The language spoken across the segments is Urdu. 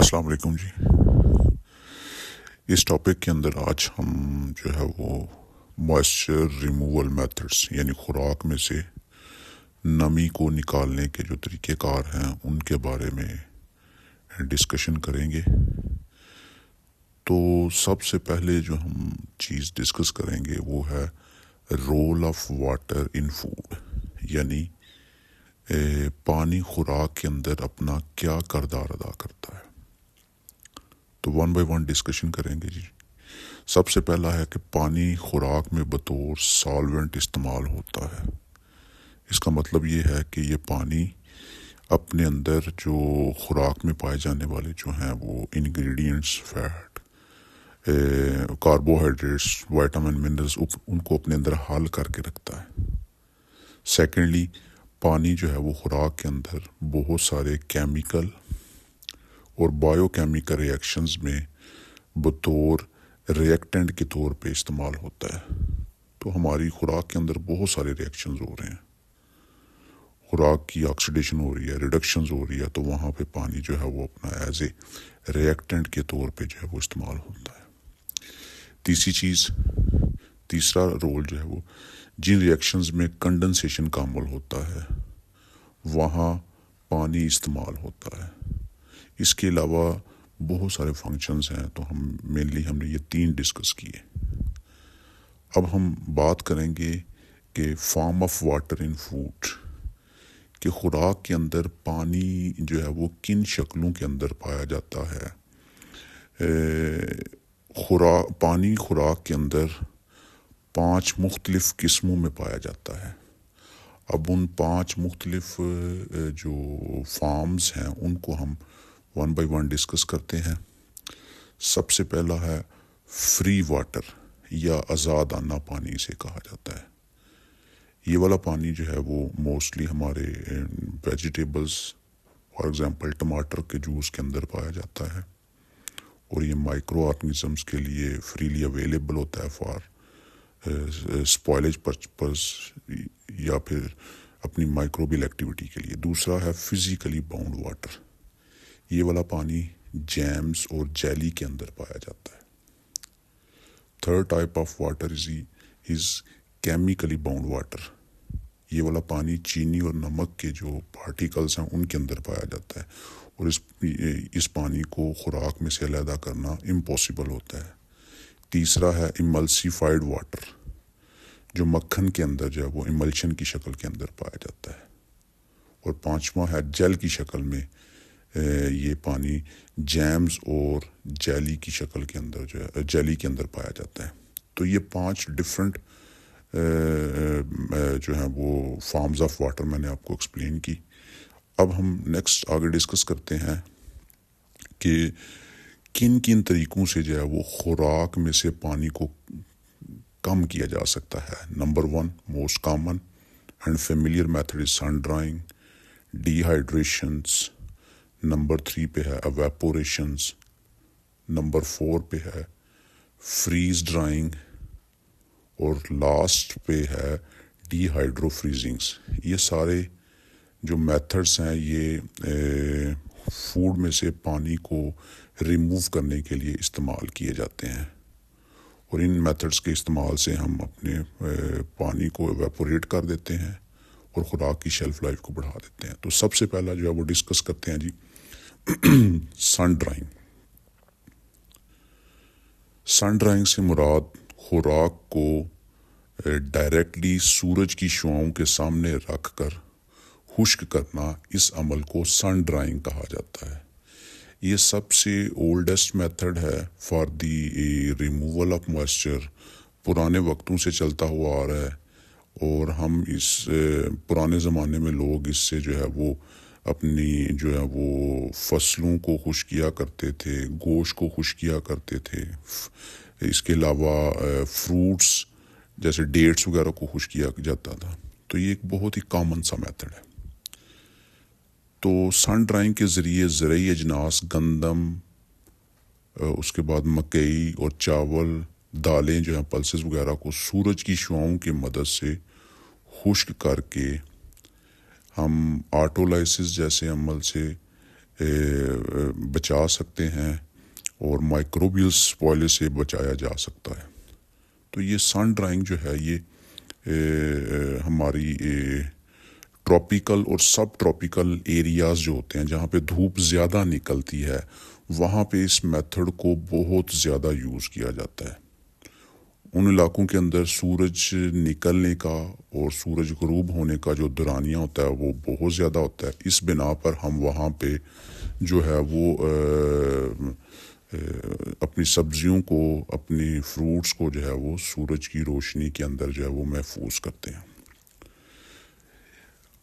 السلام علیکم جی۔ اس ٹاپک کے اندر آج ہم جو ہے وہ موئسچر ریموول میتھڈس یعنی خوراک میں سے نمی کو نکالنے کے جو طریقہ کار ہیں ان کے بارے میں ڈسکشن کریں گے۔ تو سب سے پہلے جو ہم چیز ڈسکس کریں گے وہ ہے role of water in food, یعنی پانی خوراک کے اندر اپنا کیا کردار ادا کرتا ہے۔ تو ون بائی ون ڈسکشن کریں گے جی۔ سب سے پہلا ہے کہ پانی خوراک میں بطور سالوینٹ استعمال ہوتا ہے۔ اس کا مطلب یہ ہے کہ یہ پانی اپنے اندر جو خوراک میں پائے جانے والے جو ہیں وہ ingredients, fat, carbohydrates, vitamin, minerals, ان کو اپنے اندر حل کر کے رکھتا ہے۔ سیکنڈلی، پانی جو ہے وہ خوراک کے اندر بہت سارے کیمیکل اور بایو کیمیکل ریئیکشنز میں بطور ریئیکٹنٹ کے طور پہ استعمال ہوتا ہے۔ تو ہماری خوراک کے اندر بہت سارے ریئیکشنز ہو رہے ہیں، خوراک کی آکسیڈیشن ہو رہی ہے، ریڈکشنز ہو رہی ہے، تو وہاں پہ پانی جو ہے وہ اپنا ایز اے ریئیکٹنٹ کے طور پہ جو ہے وہ استعمال ہوتا ہے۔ تیسرا رول جو ہے وہ جن ریئیکشنز میں کنڈنسیشن کا عمل ہوتا ہے وہاں پانی استعمال ہوتا ہے۔ اس کے علاوہ بہت سارے فنکشنز ہیں، تو ہم نے یہ 3 ڈسکس کیے۔ اب ہم بات کریں گے کہ form of water in food, کہ خوراک کے اندر پانی جو ہے وہ کن شکلوں کے اندر پایا جاتا ہے۔ پانی خوراک کے اندر 5 مختلف قسموں میں پایا جاتا ہے۔ اب ان 5 مختلف جو فارمز ہیں ان کو ہم ون بائی ون ڈسکس کرتے ہیں۔ سب سے پہلا ہے فری واٹر یا آزادانہ پانی اسے کہا جاتا ہے۔ یہ والا پانی جو ہے وہ موسٹلی ہمارے ویجیٹیبلز، فار ایگزامپل ٹماٹر کے جوس کے اندر پایا جاتا ہے، اور یہ مائکرو آرگنزمس کے لیے فریلی اویلیبل ہوتا ہے فار اسپوائلیج پرپز یا پھر اپنی مائکروبیل ایکٹیویٹی کے لیے۔ دوسرا ہے فزیکلی باؤنڈ واٹر، یہ والا پانی جیمز اور جیلی کے اندر پایا جاتا ہے۔ Third type of water is chemically bound water, یہ والا پانی چینی اور نمک کے جو پارٹیکلز ہیں ان کے اندر پایا جاتا ہے، اور اس پانی کو خوراک میں سے علیحدہ کرنا امپاسبل ہوتا ہے۔ تیسرا ہے ایملسیفائڈ واٹر، جو مکھن کے اندر جو ہے وہ ایملشن کی شکل کے اندر پایا جاتا ہے۔ اور پانچواں ہے جیل کی شکل میں، یہ پانی جیمز اور جیلی کی شکل کے اندر جیلی کے اندر پایا جاتا ہے۔ تو یہ 5 ڈفرینٹ جو ہیں وہ فارمز آف واٹر میں نے آپ کو ایکسپلین کی۔ اب ہم نیکسٹ آگے ڈسکس کرتے ہیں کہ کن طریقوں سے جو ہے وہ خوراک میں سے پانی کو کم کیا جا سکتا ہے۔ Number 1 most common and familiar method is sun drying, dehydrations. Number 3 پہ ہے ایویپوریشنس۔ نمبر 4 پہ ہے فریز ڈرائنگ، اور لاسٹ پہ ہے ڈی ہائیڈرو فریزنگس۔ یہ سارے جو میتھڈس ہیں یہ فوڈ میں سے پانی کو ریموو کرنے کے لیے استعمال کیے جاتے ہیں، اور ان میتھڈس کے استعمال سے ہم اپنے پانی کو ایویپوریٹ کر دیتے ہیں اور خوراک کی شیلف لائف کو بڑھا دیتے ہیں۔ تو سب سے پہلا جو ہے وہ ڈسکس کرتے ہیں جی سن ڈرائنگ۔ سن ڈرائنگ سے مراد خوراک کو ڈائریکٹلی سورج کی شعاؤں کے سامنے رکھ کر خشک کرنا، اس عمل کو سن ڈرائنگ کہا جاتا ہے۔ یہ سب سے اولڈسٹ میتھڈ ہے for the removal of moisture, پرانے وقتوں سے چلتا ہوا آ رہا ہے، اور ہم اس پرانے زمانے میں لوگ اس سے جو ہے وہ اپنی جو ہے وہ فصلوں کو خشک کیا کرتے تھے، گوشت کو خشک کیا کرتے تھے۔ اس کے علاوہ فروٹس جیسے ڈیٹس وغیرہ کو خشک کیا جاتا تھا۔ تو یہ ایک بہت ہی کامن سا میتھڈ ہے۔ تو سن ڈرائنگ کے ذریعے زرعی اجناس، گندم، اس کے بعد مکئی اور چاول، دالیں جو ہیں پلسز وغیرہ کو سورج کی شعاؤں کی مدد سے خشک کر کے ہم آٹولائسس جیسے عمل سے بچا سکتے ہیں اور مائکروبیل سپوائلر سے بچایا جا سکتا ہے۔ تو یہ سن ڈرائنگ جو ہے یہ ہماری ٹراپیکل اور سب ٹراپیکل ایریاز جو ہوتے ہیں جہاں پہ دھوپ زیادہ نکلتی ہے وہاں پہ اس میتھڈ کو بہت زیادہ یوز کیا جاتا ہے۔ ان علاقوں کے اندر سورج نکلنے کا اور سورج غروب ہونے کا جو دورانیہ ہوتا ہے وہ بہت زیادہ ہوتا ہے، اس بنا پر ہم وہاں پہ جو ہے وہ اپنی سبزیوں کو، اپنی فروٹس کو جو ہے وہ سورج کی روشنی کے اندر جو ہے وہ محفوظ کرتے ہیں۔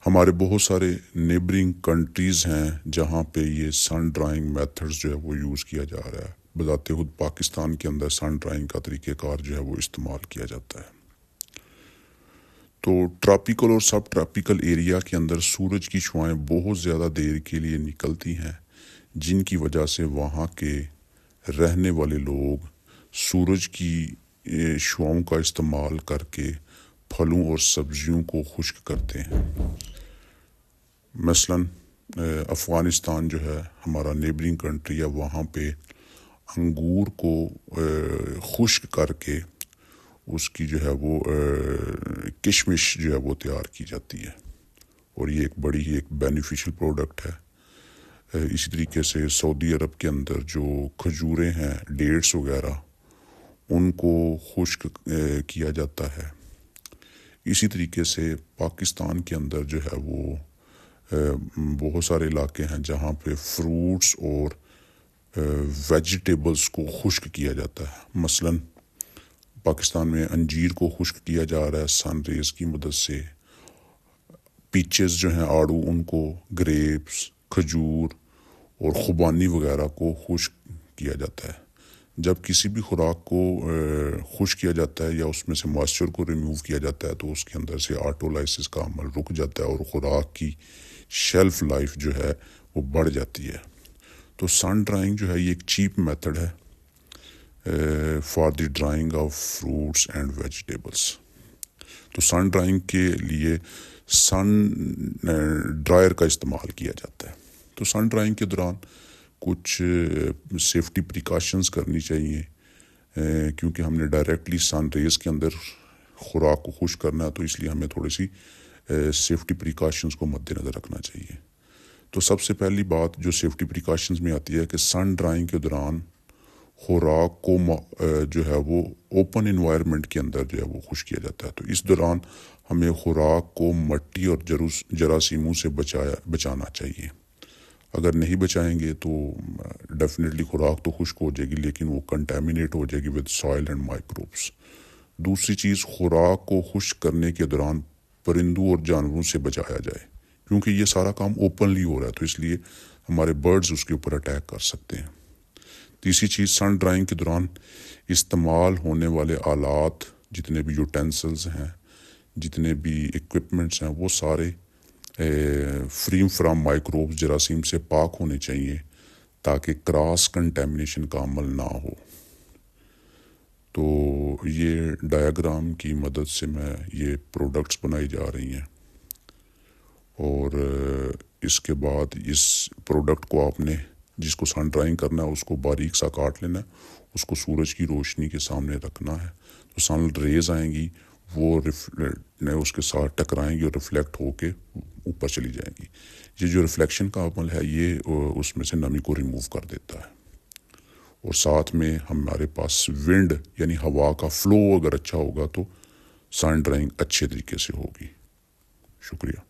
ہمارے بہت سارے نیبرنگ کنٹریز ہیں جہاں پہ یہ سن ڈرائنگ میتھڈز جو ہے وہ یوز کیا جا رہا ہے۔ بذات خود پاکستان کے اندر سن ڈرائنگ کا طریقہ کار جو ہے وہ استعمال کیا جاتا ہے۔ تو ٹراپیکل اور سب ٹراپیکل ایریا کے اندر سورج کی شعائیں بہت زیادہ دیر کے لیے نکلتی ہیں، جن کی وجہ سے وہاں کے رہنے والے لوگ سورج کی شعاؤں کا استعمال کر کے پھلوں اور سبزیوں کو خشک کرتے ہیں۔ مثلاً افغانستان جو ہے ہمارا نیبرنگ کنٹری ہے، وہاں پہ انگور کو خشک کر کے اس کی جو ہے وہ کشمش جو ہے وہ تیار کی جاتی ہے، اور یہ ایک بڑی ہی ایک بینیفیشل پروڈکٹ ہے۔ اسی طریقے سے سعودی عرب کے اندر جو کھجوریں ہیں، ڈیٹس وغیرہ، ان کو خشک کیا جاتا ہے۔ اسی طریقے سے پاکستان کے اندر جو ہے وہ بہت سارے علاقے ہیں جہاں پہ فروٹس اور ویجیٹیبلز کو خشک کیا جاتا ہے۔ مثلاً پاکستان میں انجیر کو خشک کیا جا رہا ہے سن ریز کی مدد سے، پیچز جو ہیں آڑو، ان کو، گریپس، کھجور اور خوبانی وغیرہ کو خشک کیا جاتا ہے۔ جب کسی بھی خوراک کو خشک کیا جاتا ہے یا اس میں سے موئسچر کو ریموو کیا جاتا ہے تو اس کے اندر سے آٹولائسس کا عمل رک جاتا ہے اور خوراک کی شیلف لائف جو ہے وہ بڑھ جاتی ہے۔ تو سن ڈرائنگ جو ہے یہ ایک چیپ میتھڈ ہے for the drawing of fruits and vegetables. تو سن ڈرائنگ کے لیے سن ڈرائر کا استعمال کیا جاتا ہے۔ تو سن ڈرائنگ کے دوران کچھ سیفٹی پریکاشنز کرنی چاہیے، کیونکہ ہم نے ڈائریکٹلی سن ریز کے اندر خوراک کو خشک کرنا ہے، تو اس لیے ہمیں تھوڑی سی سیفٹی پریکاشنز کو مد نظر رکھنا چاہیے۔ تو سب سے پہلی بات جو سیفٹی پریکاشنز میں آتی ہے کہ سن ڈرائنگ کے دوران خوراک کو جو ہے وہ اوپن انوائرمنٹ کے اندر جو ہے وہ خشک کیا جاتا ہے۔ تو اس دوران ہمیں خوراک کو مٹی اور جراثیموں سے بچانا چاہیے۔ اگر نہیں بچائیں گے تو ڈیفینیٹلی خوراک تو خشک ہو جائے گی، لیکن وہ کنٹامینیٹ ہو جائے گی ود سوائل اینڈ مائکروبس۔ دوسری چیز، خوراک کو خشک کرنے کے دوران پرندوں اور جانوروں سے بچایا جائے، کیونکہ یہ سارا کام اوپنلی ہو رہا ہے، تو اس لیے ہمارے برڈز اس کے اوپر اٹیک کر سکتے ہیں۔ تیسری چیز، سن ڈرائنگ کے دوران استعمال ہونے والے آلات، جتنے بھی یوٹینسلز ہیں، جتنے بھی ایکوپمنٹس ہیں، وہ سارے فری فرام مائکروبز، جراثیم سے پاک ہونے چاہیے تاکہ کراس کنٹیمنیشن کا عمل نہ ہو۔ تو یہ ڈایاگرام کی مدد سے میں یہ پروڈکٹس بنائی جا رہی ہیں، اور اس کے بعد اس پروڈکٹ کو آپ نے جس کو سن ڈرائنگ کرنا ہے اس کو باریک سا کاٹ لینا ہے، اس کو سورج کی روشنی کے سامنے رکھنا ہے، تو سن ریز آئیں گی، وہ اس کے ساتھ ٹکرائیں گی اور ریفلیکٹ ہو کے اوپر چلی جائیں گی۔ یہ جو ریفلیکشن کا عمل ہے یہ اس میں سے نمی کو ریموو کر دیتا ہے، اور ساتھ میں ہمارے پاس ونڈ یعنی ہوا کا فلو اگر اچھا ہوگا تو سن ڈرائنگ اچھے طریقے سے ہوگی۔ شکریہ۔